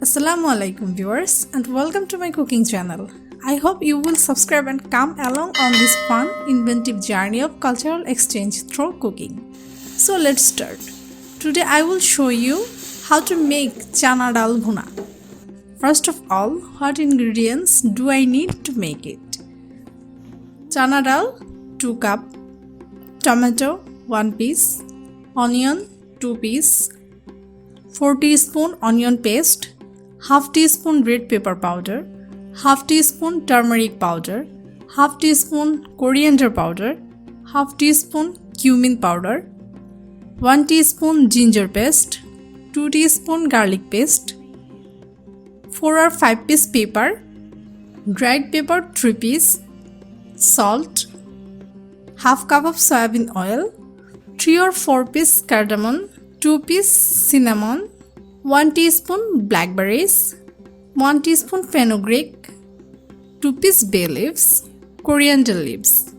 Assalamualaikum viewers and welcome to my cooking channel. I hope you will subscribe and come along on this fun, inventive journey of cultural exchange through cooking. So let's start. Today I will show you how to make Chana Dal Bhuna. First of all, what ingredients do I need to make it? Chana dal 2 cup, tomato 1 piece, onion 2 piece, 4 teaspoon onion paste, half teaspoon red pepper powder, half teaspoon turmeric powder, half teaspoon coriander powder, half teaspoon cumin powder, 1 teaspoon ginger paste, 2 teaspoon garlic paste, 4 or 5 piece pepper, dried pepper 3 piece, salt, half cup of soyabean oil, 3 or 4 piece cardamom, 2 piece cinnamon, 1 teaspoon blackberries, 1 teaspoon fenugreek, 2 piece bay leaves, coriander leaves.